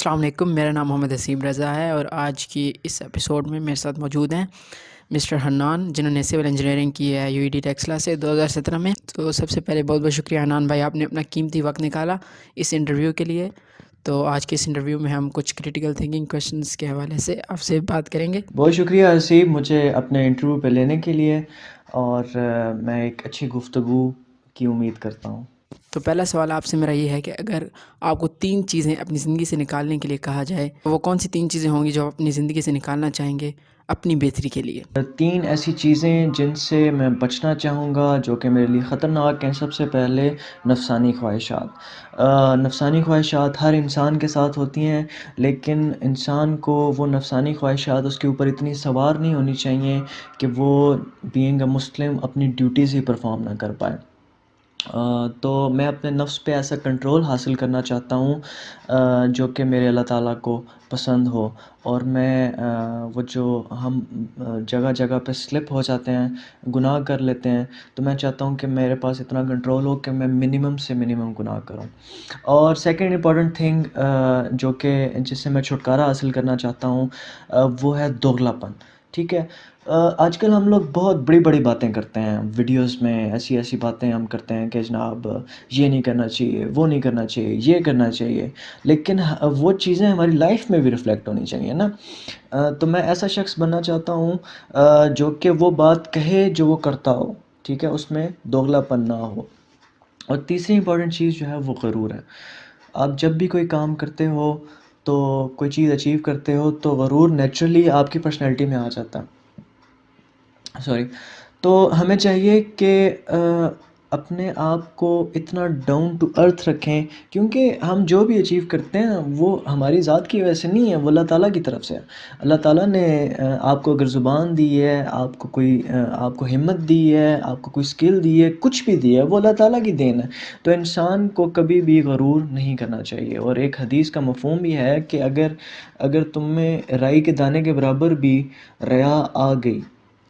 السلام علیکم، میرا نام محمد حسیب رضا ہے اور آج کی اس ایپیسوڈ میں میرے ساتھ موجود ہیں مسٹر حنان، جنہوں نے سول انجینئرنگ کی ہے یو ای ٹی ٹیکسلا سے 2017 میں۔ تو سب سے پہلے بہت بہت شکریہ حنان بھائی، آپ نے اپنا قیمتی وقت نکالا اس انٹرویو کے لیے۔ تو آج کے اس انٹرویو میں ہم کچھ کریٹیکل تھنکنگ کویشچنس کے حوالے سے آپ سے بات کریں گے۔ بہت شکریہ حسیب مجھے اپنے انٹرویو پہ لینے کے لیے، اور میں ایک اچھی گفتگو کی امید کرتا ہوں۔ تو پہلا سوال آپ سے میرا یہ ہے کہ اگر آپ کو 3 چیزیں اپنی زندگی سے نکالنے کے لیے کہا جائے، وہ کون سی 3 چیزیں ہوں گی جو آپ اپنی زندگی سے نکالنا چاہیں گے اپنی بہتری کے لیے؟ 3 ایسی چیزیں جن سے میں بچنا چاہوں گا جو کہ میرے لیے خطرناک ہیں۔ سب سے پہلے نفسانی خواہشات۔ نفسانی خواہشات ہر انسان کے ساتھ ہوتی ہیں، لیکن انسان کو وہ نفسانی خواہشات اس کے اوپر اتنی سوار نہیں ہونی چاہیے کہ وہ بینگ اے مسلم اپنی ڈیوٹیز ہی پرفارم نہ کر پائے۔ تو میں اپنے نفس پہ ایسا کنٹرول حاصل کرنا چاہتا ہوں جو کہ میرے اللہ تعالیٰ کو پسند ہو، اور میں وہ جو ہم جگہ جگہ پہ سلپ ہو جاتے ہیں، گناہ کر لیتے ہیں، تو میں چاہتا ہوں کہ میرے پاس اتنا کنٹرول ہو کہ میں منیمم سے منیمم گناہ کروں۔ اور سیکنڈ امپورٹنٹ تھنگ جو کہ جس سے میں چھٹکارا حاصل کرنا چاہتا ہوں وہ ہے دوگلا پن۔ ٹھیک ہے، آج کل ہم لوگ بہت بڑی بڑی باتیں کرتے ہیں ویڈیوز میں، ایسی ایسی باتیں ہم کرتے ہیں کہ جناب یہ نہیں کرنا چاہیے، وہ نہیں کرنا چاہیے، یہ کرنا چاہیے، لیکن وہ چیزیں ہماری لائف میں بھی ریفلیکٹ ہونی چاہیے نا۔ تو میں ایسا شخص بننا چاہتا ہوں جو کہ وہ بات کہے جو وہ کرتا ہو، ٹھیک ہے، اس میں دوگلا پن نہ ہو۔ اور تیسری امپورٹنٹ چیز جو ہے وہ غرور ہے۔ آپ جب بھی کوئی کام کرتے ہو تو کوئی چیز اچیو کرتے ہو تو غرور نیچرلی آپ کی پرسنالٹی میں آ جاتا ہے، تو ہمیں چاہیے کہ اپنے آپ کو اتنا ڈاؤن ٹو ارتھ رکھیں، کیونکہ ہم جو بھی اچیو کرتے ہیں وہ ہماری ذات کی وجہ سے نہیں ہے، وہ اللہ تعالیٰ کی طرف سے ہے۔ اللہ تعالیٰ نے آپ کو اگر زبان دی ہے، آپ کو ہمت دی ہے، آپ کو کوئی اسکل دی ہے، کچھ بھی دی ہے، وہ اللہ تعالیٰ کی دین ہے۔ تو انسان کو کبھی بھی غرور نہیں کرنا چاہیے۔ اور ایک حدیث کا مفہوم یہ ہے کہ اگر تم میں رائی کے دانے کے برابر بھی ریا آ گئی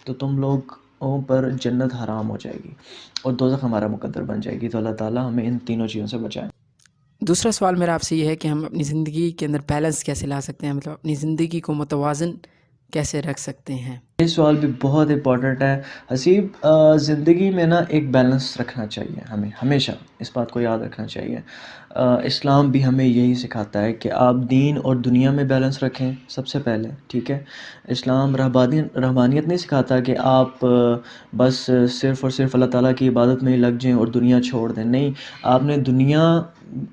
تو تم لوگوں پر جنت حرام ہو جائے گی اور دوزخ ہمارا مقدر بن جائے گی۔ تو اللہ تعالیٰ ہمیں ان تینوں چیزوں سے بچائے۔ دوسرا سوال میرا آپ سے یہ ہے کہ ہم اپنی زندگی کے اندر بیلنس کیسے لا سکتے ہیں، مطلب اپنی زندگی کو متوازن کیسے رکھ سکتے ہیں؟ یہ سوال بھی بہت امپورٹنٹ ہے حسیب۔ زندگی میں نا ایک بیلنس رکھنا چاہیے، ہمیں ہمیشہ اس بات کو یاد رکھنا چاہیے۔ اسلام بھی ہمیں یہی سکھاتا ہے کہ آپ دین اور دنیا میں بیلنس رکھیں سب سے پہلے، ٹھیک ہے۔ اسلام رحبانیت نہیں سکھاتا کہ آپ بس صرف اور صرف اللہ تعالیٰ کی عبادت میں ہی لگ جائیں اور دنیا چھوڑ دیں۔ نہیں، آپ نے دنیا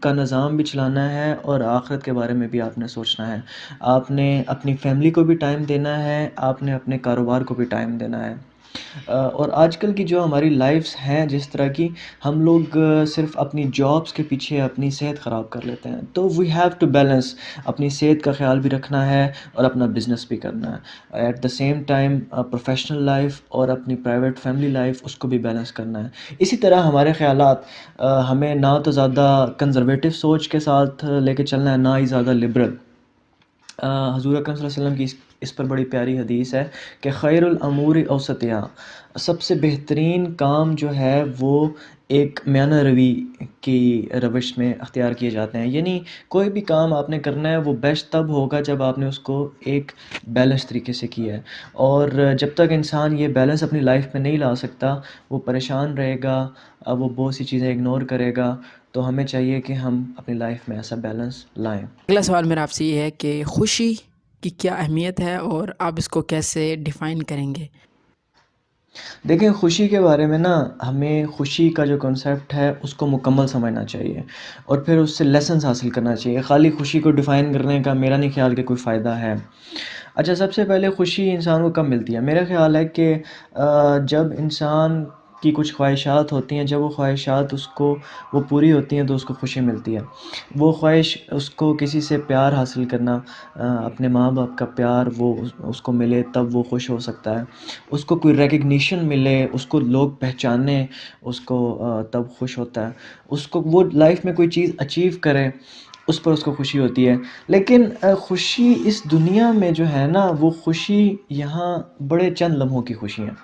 کا نظام بھی چلانا ہے اور آخرت کے بارے میں بھی آپ نے سوچنا ہے۔ آپ نے اپنی فیملی کو بھی ٹائم دینا ہے، آپ نے اپنے کاروبار کو بھی ٹائم دینا ہے۔ اور آج کل کی جو ہماری لائفس ہیں جس طرح کی، ہم لوگ صرف اپنی جابس کے پیچھے اپنی صحت خراب کر لیتے ہیں۔ تو وی ہیو ٹو بیلنس، اپنی صحت کا خیال بھی رکھنا ہے اور اپنا بزنس بھی کرنا ہے at the same time. Professional life اور اپنی پرائیویٹ فیملی لائف اس کو بھی بیلنس کرنا ہے۔ اسی طرح ہمارے خیالات، ہمیں نہ تو زیادہ کنزرویٹو سوچ کے ساتھ لے کے چلنا ہے، نہ ہی زیادہ لبرل۔ حضور اکرم صلی اللہ علیہ وسلم کی اس پر بڑی پیاری حدیث ہے کہ خیر الامور اوسطہا، سب سے بہترین کام جو ہے وہ ایک میانہ روی کی روش میں اختیار کیے جاتے ہیں۔ یعنی کوئی بھی کام آپ نے کرنا ہے وہ بیسٹ تب ہوگا جب آپ نے اس کو ایک بیلنس طریقے سے کیا ہے، اور جب تک انسان یہ بیلنس اپنی لائف میں نہیں لا سکتا وہ پریشان رہے گا، وہ بہت سی چیزیں اگنور کرے گا۔ تو ہمیں چاہیے کہ ہم اپنی لائف میں ایسا بیلنس لائیں۔ اگلا سوال میرا آپ سے یہ ہے کہ خوشی کی کیا اہمیت ہے اور آپ اس کو کیسے ڈیفائن کریں گے؟ دیکھیں، خوشی کے بارے میں نا ہمیں خوشی کا جو کنسیپٹ ہے اس کو مکمل سمجھنا چاہیے اور پھر اس سے لیسنس حاصل کرنا چاہیے۔ خالی خوشی کو ڈیفائن کرنے کا میرا نہیں خیال کہ کوئی فائدہ ہے۔ اچھا، سب سے پہلے خوشی انسان کو کب ملتی ہے؟ میرا خیال ہے کہ جب انسان کی کچھ خواہشات ہوتی ہیں، جب وہ خواہشات وہ پوری ہوتی ہیں تو اس کو خوشی ملتی ہے۔ وہ خواہش اس کو کسی سے پیار حاصل کرنا، اپنے ماں باپ کا پیار وہ اس کو ملے تب وہ خوش ہو سکتا ہے۔ اس کو کوئی ریکگنیشن ملے، اس کو لوگ پہچانے، اس کو تب خوش ہوتا ہے۔ اس کو وہ لائف میں کوئی چیز اچیو کرے، اس پر اس کو خوشی ہوتی ہے۔ لیکن خوشی اس دنیا میں جو ہے نا، وہ خوشی یہاں بڑے چند لمحوں کی خوشی ہیں،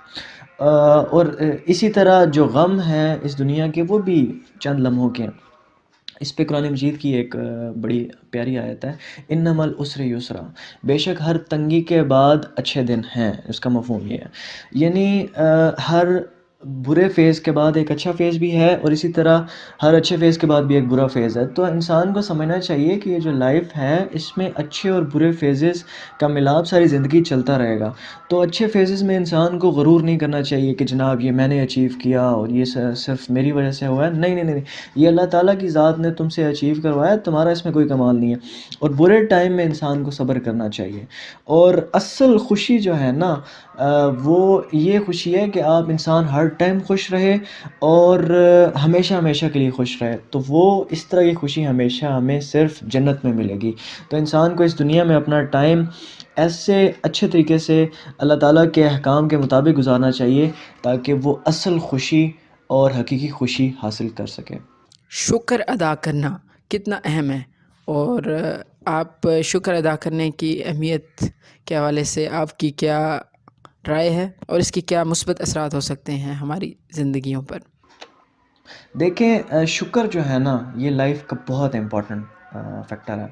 اور اسی طرح جو غم ہے اس دنیا کے وہ بھی چند لمحوں کے ہیں۔ اس پہ قرآن مجید کی ایک بڑی پیاری آیت ہے، انما العسر یسرا، بے شک ہر تنگی کے بعد اچھے دن ہیں، اس کا مفہوم یہ ہے، یعنی ہر برے فیز کے بعد ایک اچھا فیز بھی ہے، اور اسی طرح ہر اچھے فیز کے بعد بھی ایک برا فیز ہے. تو انسان کو سمجھنا چاہیے کہ یہ جو لائف ہے اس میں اچھے اور برے فیزز کا ملاپ ساری زندگی چلتا رہے گا. تو اچھے فیزز میں انسان کو غرور نہیں کرنا چاہیے کہ جناب یہ میں نے اچیو کیا اور یہ صرف میری وجہ سے ہوا ہے. نہیں نہیں نہیں، یہ اللہ تعالیٰ کی ذات نے تم سے اچیو کروایا، تمہارا اس میں کوئی کمال نہیں ہے. اور برے ٹائم میں انسان کو صبر کرنا چاہیے. اور اصل خوشی جو ہے نا وہ یہ خوشی ہے کہ آپ انسان ہر ٹائم خوش رہے اور ہمیشہ ہمیشہ کے لیے خوش رہے. تو وہ اس طرح کی خوشی ہمیشہ ہمیں صرف جنت میں ملے گی. تو انسان کو اس دنیا میں اپنا ٹائم ایسے اچھے طریقے سے اللہ تعالیٰ کے احکام کے مطابق گزارنا چاہیے تاکہ وہ اصل خوشی اور حقیقی خوشی حاصل کر سکے. شکر ادا کرنا کتنا اہم ہے، اور آپ شکر ادا کرنے کی اہمیت کے حوالے سے آپ کی کیا رائے ہے، اور اس کی کیا مثبت اثرات ہو سکتے ہیں ہماری زندگیوں پر؟ دیکھیں شکر جو ہے نا یہ لائف کا بہت امپورٹنٹ فیکٹر ہے.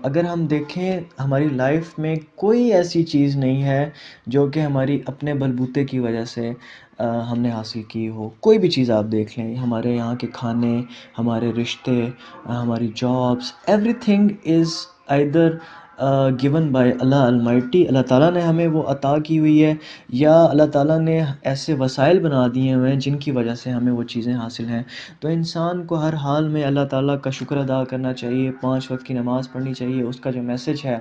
اگر ہم دیکھیں ہماری لائف میں کوئی ایسی چیز نہیں ہے جو کہ ہماری اپنے بلبوتے کی وجہ سے ہم نے حاصل کی ہو. کوئی بھی چیز آپ دیکھ لیں، ہمارے یہاں کے کھانے، ہمارے رشتے، ہماری jobs, everything is either gone by Allah almighty. Allah تعالیٰ نے ہمیں وہ عطا کی ہوئی ہے، یا اللہ تعالیٰ نے ایسے وسائل بنا دیے ہوئے ہیں جن کی وجہ سے ہمیں وہ چیزیں حاصل ہیں. تو انسان کو ہر حال میں اللہ تعالیٰ کا شکر ادا کرنا چاہیے، 5 وقت کی نماز پڑھنی چاہیے، اس کا جو میسج ہے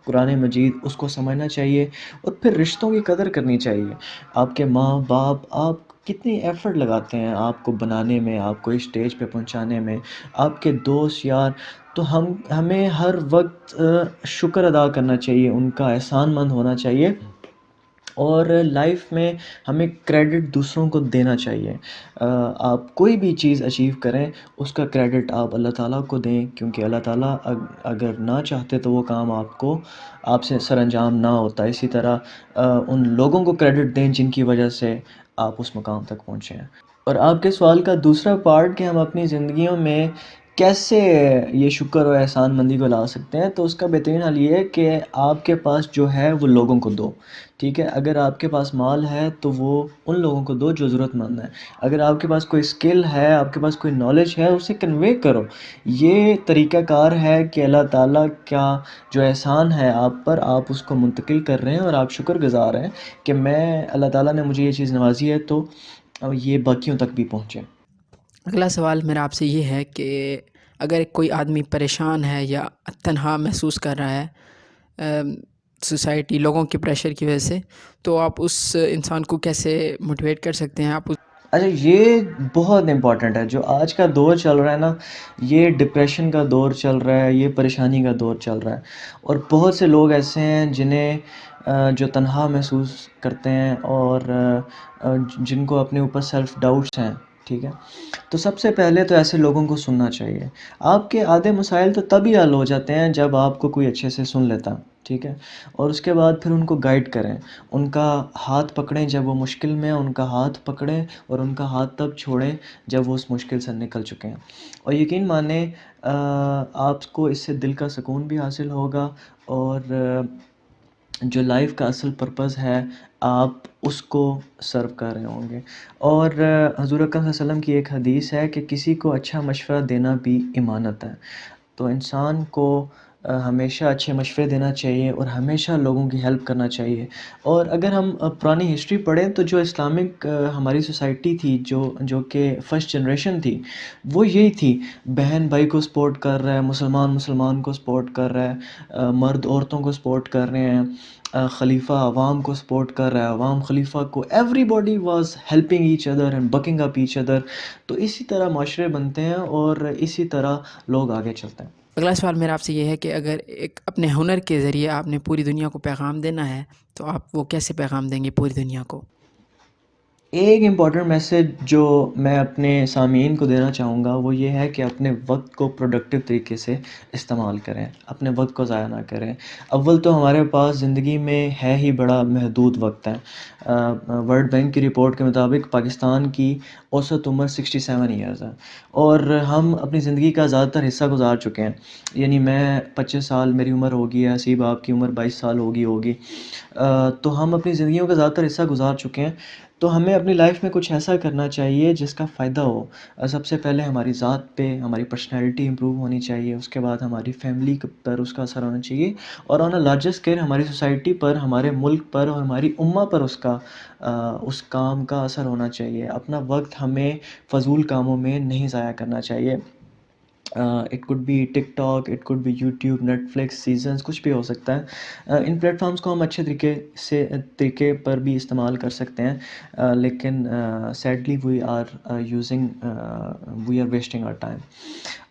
قرآن مجید اس کو سمجھنا چاہیے، اور پھر رشتوں کی قدر کرنی چاہیے. آپ کے ماں باپ آپ کتنی ایفرٹ لگاتے ہیں آپ کو بنانے میں، آپ کو اس اسٹیج پہ پہنچانے میں، آپ کے دوست یار. تو ہمیں ہر وقت شکر ادا کرنا چاہیے، ان کا احسان مند ہونا چاہیے، اور لائف میں ہمیں کریڈٹ دوسروں کو دینا چاہیے. آپ کوئی بھی چیز اچیو کریں اس کا کریڈٹ آپ اللہ تعالیٰ کو دیں، کیونکہ اللہ تعالیٰ اگر نہ چاہتے تو وہ کام آپ سے سر انجام نہ ہوتا. اسی طرح ان لوگوں کو کریڈٹ دیں جن کی وجہ سے آپ اس مقام تک پہنچے ہیں. اور آپ کے سوال کا دوسرا پارٹ کہ ہم اپنی زندگیوں میں کیسے یہ شکر اور احسان مندی کو لا سکتے ہیں، تو اس کا بہترین حل یہ ہے کہ آپ کے پاس جو ہے وہ لوگوں کو دو. ٹھیک ہے، اگر آپ کے پاس مال ہے تو وہ ان لوگوں کو دو جو ضرورت مند ہیں. اگر آپ کے پاس کوئی اسکل ہے، آپ کے پاس کوئی نالج ہے، اسے کنوے کرو. یہ طریقہ کار ہے کہ اللہ تعالیٰ کا جو احسان ہے آپ پر، آپ اس کو منتقل کر رہے ہیں اور آپ شکر گزار ہیں کہ اللہ تعالیٰ نے مجھے یہ چیز نوازی ہے تو یہ باقیوں تک بھی پہنچے. اگلا سوال میرا آپ سے یہ ہے کہ اگر کوئی آدمی پریشان ہے یا تنہا محسوس کر رہا ہے سوسائٹی لوگوں کے پریشر کی وجہ سے، تو آپ اس انسان کو کیسے موٹیویٹ کر سکتے ہیں؟ آپ اچھا، یہ بہت امپورٹنٹ ہے. جو آج کا دور چل رہا ہے نا، یہ ڈپریشن کا دور چل رہا ہے، یہ پریشانی کا دور چل رہا ہے. اور بہت سے لوگ ایسے ہیں جنہیں جو تنہا محسوس کرتے ہیں اور جن کو اپنے اوپر سیلف ڈاؤٹس ہیں. ٹھیک ہے، تو سب سے پہلے تو ایسے لوگوں کو سننا چاہیے. آپ کے آدھے مسائل تو تبھی حل ہو جاتے ہیں جب آپ کو کوئی اچھے سے سن لیتا. ٹھیک ہے، اور اس کے بعد پھر ان کو گائیڈ کریں، ان کا ہاتھ پکڑیں جب وہ مشکل میں ہیں، ان کا ہاتھ پکڑیں اور ان کا ہاتھ تب چھوڑیں جب وہ اس مشکل سے نکل چکے ہیں. اور یقین مانیں آپ کو اس سے دل کا سکون بھی حاصل ہوگا، اور جو لائف کا اصل پرپز ہے آپ اس کو سرو کر رہے ہوں گے. اور حضور اکرم صلی اللہ علیہ وسلم کی ایک حدیث ہے کہ کسی کو اچھا مشورہ دینا بھی ایمانت ہے. تو انسان کو ہمیشہ اچھے مشورے دینا چاہیے اور ہمیشہ لوگوں کی ہیلپ کرنا چاہیے. اور اگر ہم پرانی ہسٹری پڑھیں تو جو اسلامک ہماری سوسائٹی تھی، جو کہ فرسٹ جنریشن تھی، وہ یہی تھی. بہن بھائی کو سپورٹ کر رہا ہے، مسلمان کو سپورٹ کر رہا ہے، مرد عورتوں کو سپورٹ کر رہے ہیں، خلیفہ عوام کو سپورٹ کر رہا ہے، عوام خلیفہ کو. Every body was helping each other and booking up each other. تو اسی طرح معاشرے بنتے ہیں اور اسی طرح لوگ آگے چلتے ہیں. اگلا سوال میرا آپ سے یہ ہے کہ اگر ایک اپنے ہنر کے ذریعے آپ نے پوری دنیا کو پیغام دینا ہے تو آپ وہ کیسے پیغام دیں گے پوری دنیا کو؟ ایک امپورٹنٹ میسیج جو میں اپنے سامعین کو دینا چاہوں گا وہ یہ ہے کہ اپنے وقت کو پروڈکٹیو طریقے سے استعمال کریں، اپنے وقت کو ضائع نہ کریں۔ اول تو ہمارے پاس زندگی میں ہے ہی بڑا محدود وقت ہے۔ ورلڈ بینک کی رپورٹ کے مطابق پاکستان کی اوسط عمر 67 ایئرز ہے، اور ہم اپنی زندگی کا زیادہ تر حصہ گزار چکے ہیں۔ یعنی میں 25 سال میری عمر ہوگی ہے، حسیب آپ کی عمر 22 سال ہوگی۔ تو ہم اپنی زندگیوں کا زیادہ تر حصہ گزار چکے ہیں، تو ہمیں اپنی لائف میں کچھ ایسا کرنا چاہیے جس کا فائدہ ہو۔ سب سے پہلے ہماری ذات پہ ہماری پرسنالٹی امپروو ہونی چاہیے، اس کے بعد ہماری فیملی پر اس کا اثر ہونا چاہیے، اور آن اے لارجر اسکیل ہماری سوسائٹی پر، ہمارے ملک پر اور ہماری امہ پر اس کام کا اثر ہونا چاہیے۔ اپنا وقت ہمیں فضول کاموں میں نہیں ضائع کرنا چاہیے۔ It could be TikTok, it could be YouTube, Netflix, seasons, کچھ بھی ہو سکتا ہے۔ ان پلیٹ فارمس کو ہم اچھے طریقے پر بھی استعمال کر سکتے ہیں، لیکن sadly we are wasting our time.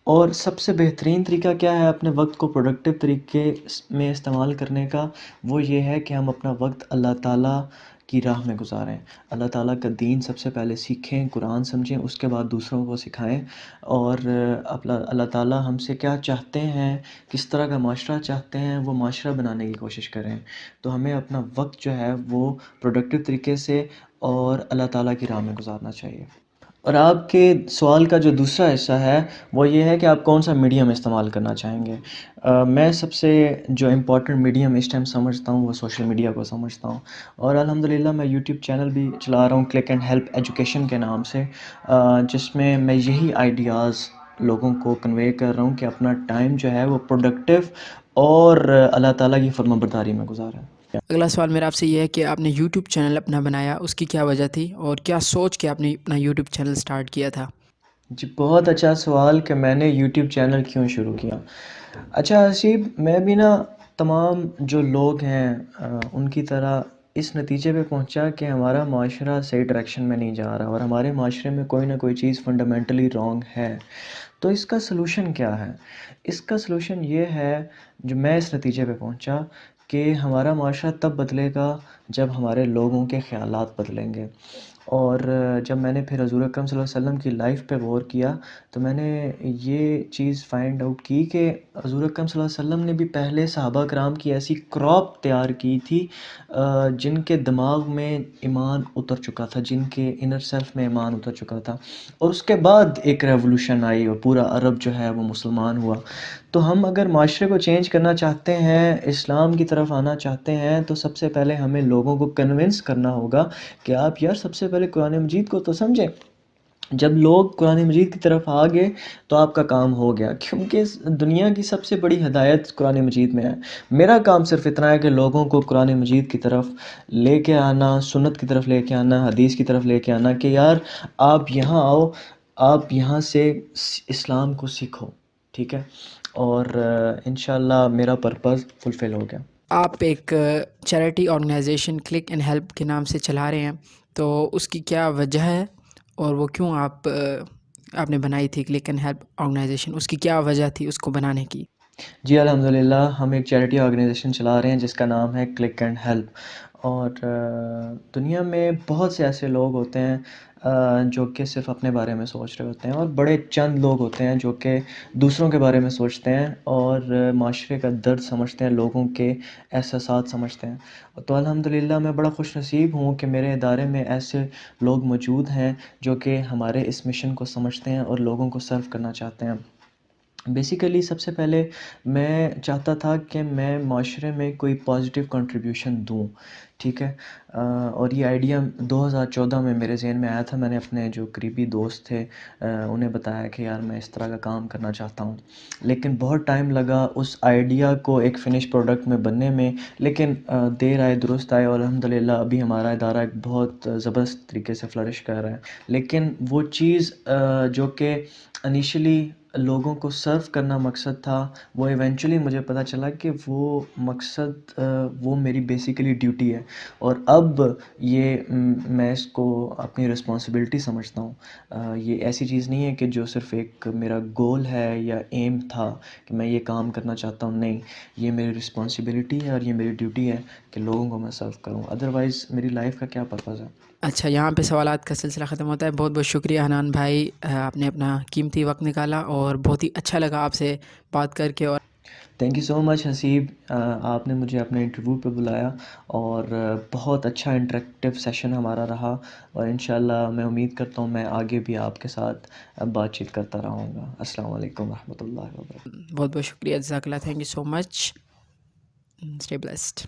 اور سب سے بہترین طریقہ کیا ہے اپنے وقت کو پروڈکٹیو طریقے میں استعمال کرنے کا؟ وہ یہ ہے کہ ہم اپنا وقت اللہ تعالیٰ کی راہ میں گزاریں، اللہ تعالیٰ کا دین سب سے پہلے سیکھیں، قرآن سمجھیں، اس کے بعد دوسروں کو سکھائیں، اور اللہ تعالیٰ ہم سے کیا چاہتے ہیں، کس طرح کا معاشرہ چاہتے ہیں، وہ معاشرہ بنانے کی کوشش کریں۔ تو ہمیں اپنا وقت جو ہے وہ پروڈکٹیو طریقے سے اور اللہ تعالیٰ کی راہ میں گزارنا چاہیے۔ اور آپ کے سوال کا جو دوسرا حصہ ہے وہ یہ ہے کہ آپ کون سا میڈیم استعمال کرنا چاہیں گے۔ میں سب سے جو امپورٹنٹ میڈیم اس ٹائم سمجھتا ہوں وہ سوشل میڈیا کو سمجھتا ہوں، اور الحمدللہ میں یوٹیوب چینل بھی چلا رہا ہوں کلک اینڈ ہیلپ ایجوکیشن کے نام سے، جس میں یہی آئیڈیاز لوگوں کو کنوے کر رہا ہوں کہ اپنا ٹائم جو ہے وہ پروڈکٹیو اور اللہ تعالیٰ کی فرما برداری میں گزاریں۔ اگلا سوال میرا آپ سے یہ ہے کہ آپ نے یوٹیوب چینل اپنا بنایا، اس کی کیا وجہ تھی اور کیا سوچ کے آپ نے اپنا یوٹیوب چینل سٹارٹ کیا تھا؟ جی بہت اچھا سوال کہ میں نے یوٹیوب چینل کیوں شروع کیا۔ اچھا حسیب، میں بھی نا تمام جو لوگ ہیں ان کی طرح اس نتیجے پہ پہنچا کہ ہمارا معاشرہ صحیح ڈائریکشن میں نہیں جا رہا، اور ہمارے معاشرے میں کوئی نہ کوئی چیز فنڈامنٹلی رانگ ہے۔ تو اس کا سلوشن کیا ہے؟ اس کا سلوشن یہ ہے، جو میں اس نتیجے پہ پہنچا کہ ہمارا معاشرہ تب بدلے گا جب ہمارے لوگوں کے خیالات بدلیں گے۔ اور جب میں نے پھر حضور اکرم صلی اللہ علیہ وسلم کی لائف پہ غور کیا تو میں نے یہ چیز فائنڈ آؤٹ کی کہ حضور اکرم صلی اللہ علیہ وسلم نے بھی پہلے صحابہ کرام کی ایسی کراپ تیار کی تھی جن کے دماغ میں ایمان اتر چکا تھا، جن کے انر سیلف میں ایمان اتر چکا تھا، اور اس کے بعد ایک ریولوشن آئی اور پورا عرب جو ہے وہ مسلمان ہوا۔ تو ہم اگر معاشرے کو چینج کرنا چاہتے ہیں، اسلام کی طرف آنا چاہتے ہیں، تو سب سے پہلے ہمیں لوگوں کو کنونس کرنا ہوگا کہ آپ یار سب سے پہلے قرآن مجید کو تو سمجھیں۔ جب لوگ قرآن مجید کی طرف آ گئے تو آپ کا کام ہو گیا، کیونکہ دنیا کی سب سے بڑی ہدایت قرآن مجید میں ہے۔ میرا کام صرف اتنا ہے کہ لوگوں کو قرآن مجید کی طرف لے کے آنا، سنت کی طرف لے کے آنا، حدیث کی طرف لے کے آنا کہ یار آپ یہاں آؤ، آپ یہاں سے اسلام کو سیکھو، ٹھیک ہے؟ اور انشاءاللہ میرا پرپز فلفل ہو گیا۔ آپ ایک charity organisation click and help کے نام سے چلا رہے ہیں، تو اس کی کیا وجہ ہے اور وہ کیوں آپ نے بنائی تھی کلک اینڈ ہیلپ آرگنائزیشن؟ اس کی کیا وجہ تھی اس کو بنانے کی؟ جی الحمدللہ ہم ایک چیریٹی آرگنائزیشن چلا رہے ہیں جس کا نام ہے کلک اینڈ ہیلپ، اور دنیا میں بہت سے ایسے لوگ ہوتے ہیں جو کہ صرف اپنے بارے میں سوچ رہے ہوتے ہیں، اور بڑے چند لوگ ہوتے ہیں جو کہ دوسروں کے بارے میں سوچتے ہیں اور معاشرے کا درد سمجھتے ہیں، لوگوں کے احساسات سمجھتے ہیں۔ تو الحمدللہ میں بڑا خوش نصیب ہوں کہ میرے ادارے میں ایسے لوگ موجود ہیں جو کہ ہمارے اس مشن کو سمجھتے ہیں اور لوگوں کو سرو کرنا چاہتے ہیں۔ بیسیکلی سب سے پہلے میں چاہتا تھا کہ میں معاشرے میں کوئی پازیٹیو کنٹریبیوشن دوں، ٹھیک ہے؟ اور یہ آئیڈیا 2014 میں میرے ذہن میں آیا تھا۔ میں نے اپنے جو قریبی دوست تھے انہیں بتایا کہ یار میں اس طرح کا کام کرنا چاہتا ہوں، لیکن بہت ٹائم لگا اس آئیڈیا کو ایک فنش پروڈکٹ میں بننے میں، لیکن دیر آئے درست آئے، اور الحمدللہ ابھی ہمارا ادارہ ایک بہت زبردست طریقے سے فلرش کر رہا ہے۔ لیکن وہ چیز جو کہ انیشلی لوگوں کو سرو کرنا مقصد تھا، وہ ایونچولی مجھے پتہ چلا کہ وہ مقصد وہ میری بیسیکلی ڈیوٹی ہے، اور اب یہ میں اس کو اپنی رسپانسبلٹی سمجھتا ہوں۔ یہ ایسی چیز نہیں ہے کہ جو صرف ایک میرا گول ہے یا ایم تھا کہ میں یہ کام کرنا چاہتا ہوں، نہیں، یہ میری رسپانسبلٹی ہے اور یہ میری ڈیوٹی ہے کہ لوگوں کو میں سرو کروں، ادروائز میری لائف کا کیا پرپز ہے۔ اچھا، یہاں پہ سوالات کا سلسلہ ختم ہوتا ہے. بہت بہت شکریہ حنان بھائی، آپ نے اپنا قیمتی وقت نکالا اور بہت ہی اچھا لگا آپ سے بات کر کے. اور تھینک یو سو مچ حسیب، آپ نے مجھے اپنے انٹرویو پہ بلایا اور بہت اچھا انٹریکٹیو سیشن ہمارا رہا، اور انشاءاللہ میں امید کرتا ہوں میں آگے بھی آپ کے ساتھ بات چیت کرتا رہوں گا. السلام علیکم ورحمۃ اللہ وبرکاتہ. بہت بہت شکریہ، جزاک اللہ، thank you so much, stay blessed.